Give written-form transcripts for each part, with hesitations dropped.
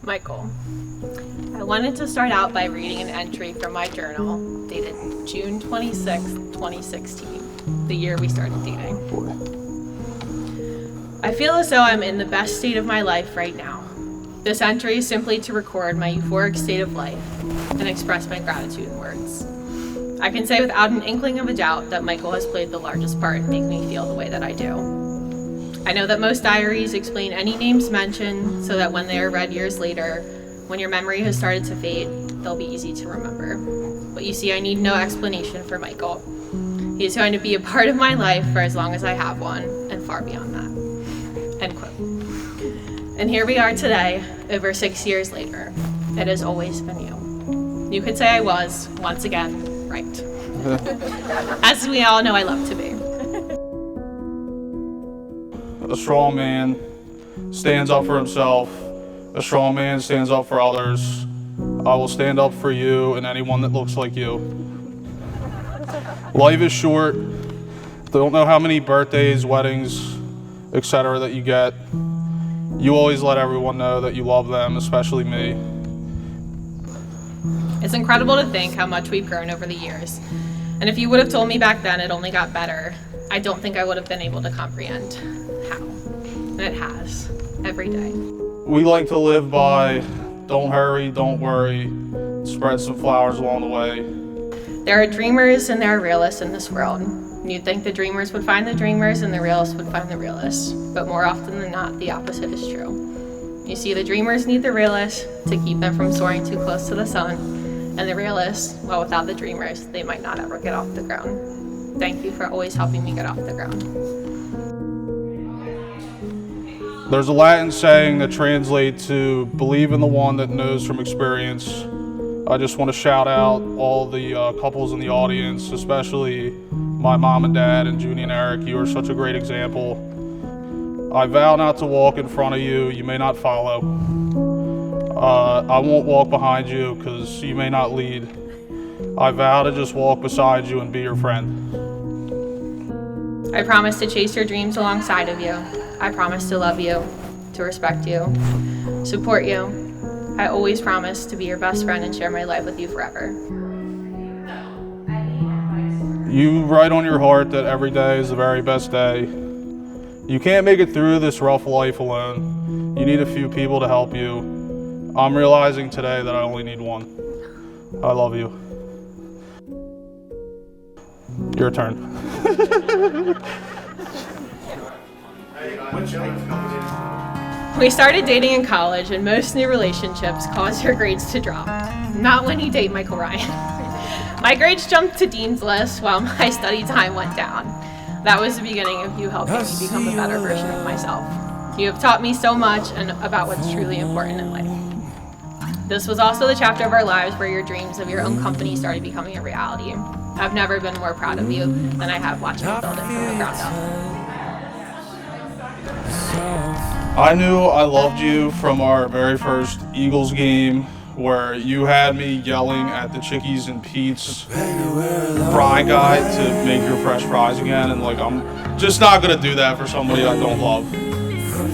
Michael. I wanted to start out by reading an entry from my journal dated June 26, 2016, the year we started dating. I feel as though I'm in the best state of my life right now. This entry is simply to record my euphoric state of life and express my gratitude in words. I can say without an inkling of a doubt that Michael has played the largest part in making me feel the way that I do. I know that most diaries explain any names mentioned so that when they are read years later, when your memory has started to fade, they'll be easy to remember. But you see, I need no explanation for Michael. He is going to be a part of my life for as long as I have one, and far beyond that. End quote. And here we are today, over 6 years later. It has always been you. You could say I was, once again, right. As we all know I love to be. A strong man stands up for himself. A strong man stands up for others. I will stand up for you and anyone that looks like you. Life is short. Don't know how many birthdays, weddings, etc. that you get. You always let everyone know that you love them, especially me. It's incredible to think how much we've grown over the years. And if you would have told me back then it only got better, I don't think I would have been able to comprehend how. And it has, every day. We like to live by, don't hurry, don't worry, spread some flowers along the way. There are dreamers and there are realists in this world. You'd think the dreamers would find the dreamers and the realists would find the realists. But more often than not, the opposite is true. You see, the dreamers need the realists to keep them from soaring too close to the sun. And the realists, well, without the dreamers, they might not ever get off the ground. Thank you for always helping me get off the ground. There's a Latin saying that translates to believe in the one that knows from experience. I just want to shout out all the couples in the audience, especially my mom and dad and Junie and Eric. You are such a great example. I vow not to walk in front of you. You may not follow. I won't walk behind you because you may not lead. I vow to just walk beside you and be your friend. I promise to chase your dreams alongside of you. I promise to love you, to respect you, support you. I always promise to be your best friend and share my life with you forever. You write on your heart that every day is the very best day. You can't make it through this rough life alone. You need a few people to help you. I'm realizing today that I only need one. I love you. Your turn. We started dating in college, and most new relationships cause your grades to drop. Not when you date Michael Ryan. My grades jumped to Dean's List while my study time went down. That was the beginning of you helping me become a better version of myself. You have taught me so much and about what's truly important in life. This was also the chapter of our lives where your dreams of your own company started becoming a reality. I've never been more proud of you than I have watching you build it from the ground up. I knew I loved you from our very first Eagles game where you had me yelling at the Chickies and Pete's fry guy to make your fresh fries again, and like I'm just not gonna do that for somebody I don't love.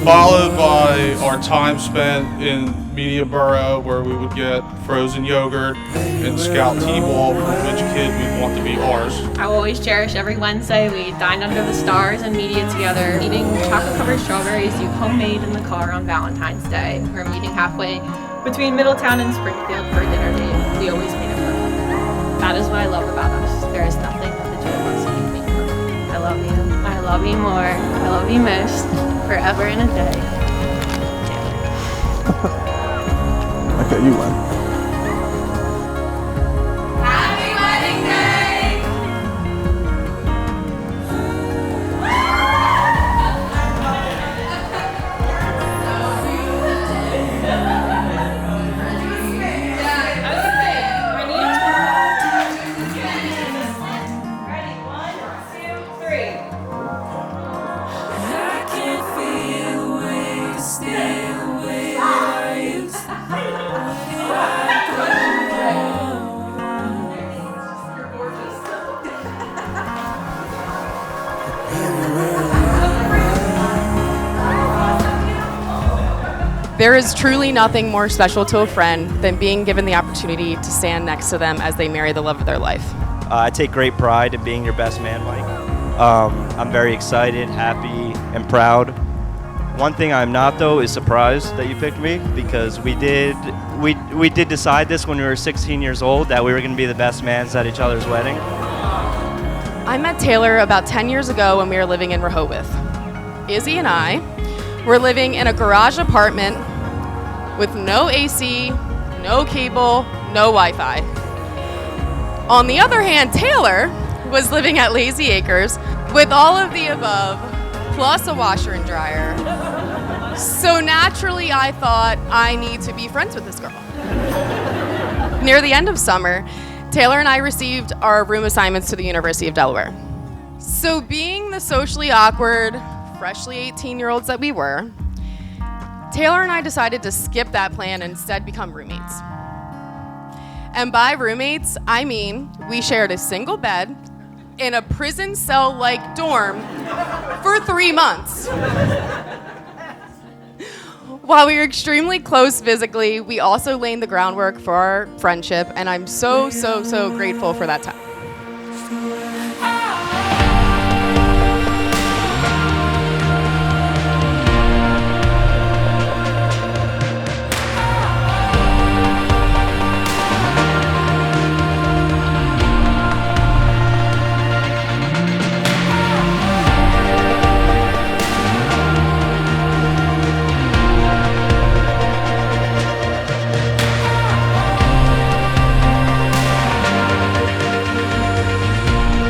Followed by our time spent in Mediaborough where we would get frozen yogurt and scout T-ball for which kid we'd want to be ours. I will always cherish every Wednesday we dined under the stars and media together, eating chocolate-covered strawberries you homemade in the car on Valentine's Day, or meeting halfway between Middletown and Springfield for a dinner date. We always made it work. That is what I love about us. There is nothing that the two of us can make work. I love you. I love you more. I love you most. Forever and a day. Okay, you win. Happy wedding day! Ready? 1, 2, 3. I can't feel the way, stay away, I used to. There is truly nothing more special to a friend than being given the opportunity to stand next to them as they marry the love of their life. I take great pride in being your best man, Mike. I'm very excited, happy, and proud. One thing I'm not, though, is surprised that you picked me, because we did decide this when we were 16 years old, that we were going to be the best mans at each other's wedding. I met Taylor about 10 years ago when we were living in Rehoboth. Izzy and I were living in a garage apartment with no AC, no cable, no Wi-Fi. On the other hand, Taylor was living at Lazy Acres with all of the above, plus a washer and dryer. So naturally, I thought, I need to be friends with this girl. Near the end of summer, Taylor and I received our room assignments to the University of Delaware. So being the socially awkward, freshly 18-year-olds that we were, Taylor and I decided to skip that plan and instead become roommates. And by roommates, I mean we shared a single bed in a prison cell-like dorm for 3 months. While we were extremely close physically, we also laid the groundwork for our friendship, and I'm so grateful for that time.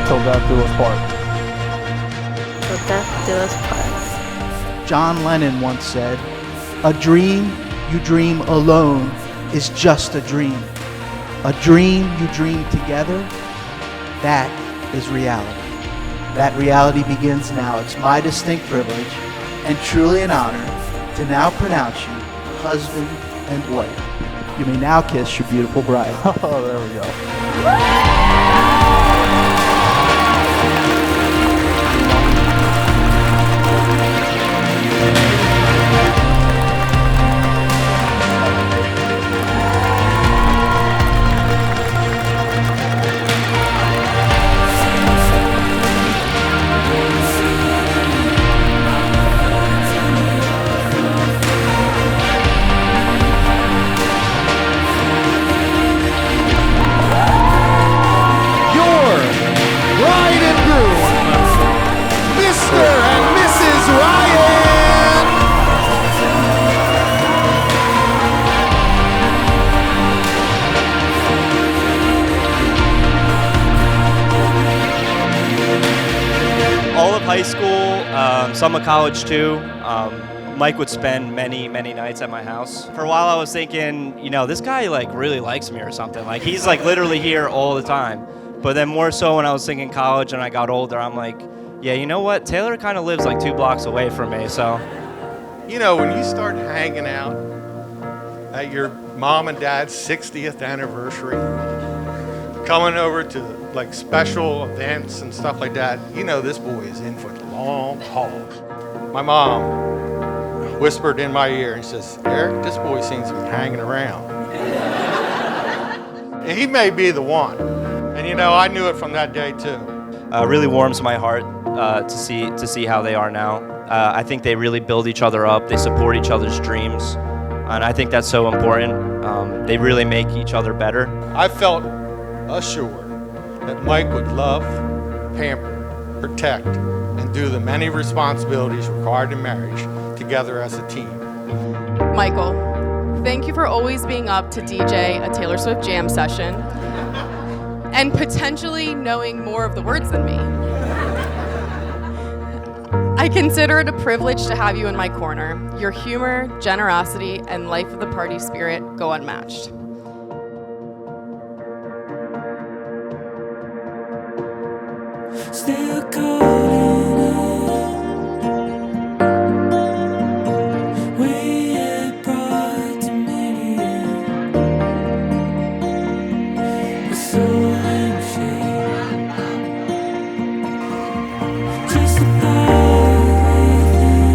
Till death do us part. Till death do us part. John Lennon once said, "A dream you dream alone is just a dream. A dream you dream together, that is reality." That reality begins now. It's my distinct privilege and truly an honor to now pronounce you husband and wife. You may now kiss your beautiful bride. Oh, there we go. High school, some of college too. Mike would spend many nights at my house. For a while I was thinking, you know, this guy like really likes me or something. Like he's like literally here all the time. But then more so when I was thinking college and I got older, I'm like, yeah, you know what? Taylor kind of lives like 2 blocks away from me, so. You know, when you start hanging out at your mom and dad's 60th anniversary, coming over to like special events and stuff like that, you know this boy is in for the long haul. My mom whispered in my ear and says, "Eric, this boy seems to be hanging around." And he may be the one. And you know, I knew it from that day too. Really warms my heart to see how they are now. I think they really build each other up. They support each other's dreams. And I think that's so important. They really make each other better. I felt assured that Mike would love, pamper, protect, and do the many responsibilities required in marriage together as a team. Michael, thank you for always being up to DJ a Taylor Swift jam session and potentially knowing more of the words than me. I consider it a privilege to have you in my corner. Your humor, generosity, and life of the party spirit go unmatched. Still calling it. We had brought to million. We're so shame. Just a thought within.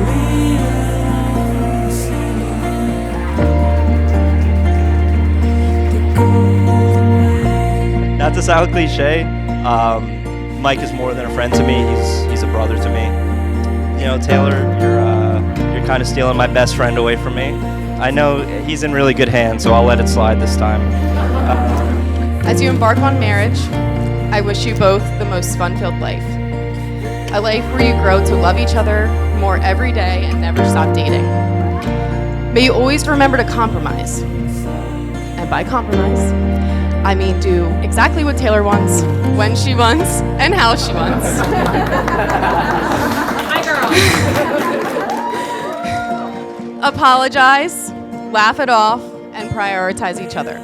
The to sound cliche, Mike is more than a friend to me. He's a brother to me. You know, Taylor, you're kind of stealing my best friend away from me. I know he's in really good hands, so I'll let it slide this time. As you embark on marriage, I wish you both the most fun-filled life. A life where you grow to love each other more every day and never stop dating. May you always remember to compromise. And by compromise, I mean do exactly what Taylor wants, when she wants, and how she wants. Hi, girl. Apologize, laugh it off, and prioritize each other.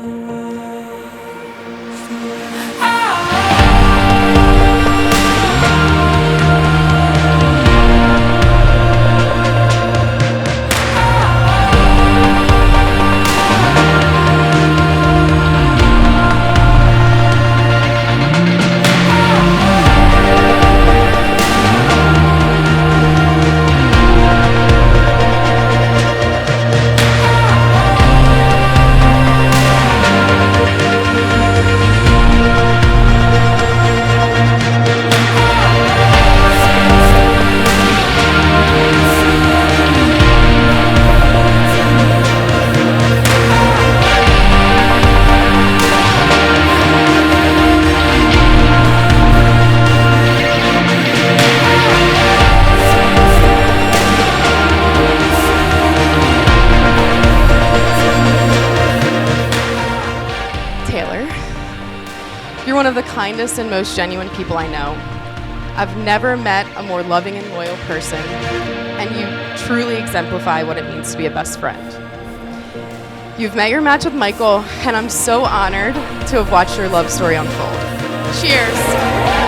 You're one of the kindest and most genuine people I know. I've never met a more loving and loyal person, and you truly exemplify what it means to be a best friend. You've met your match with Michael, and I'm so honored to have watched your love story unfold. Cheers.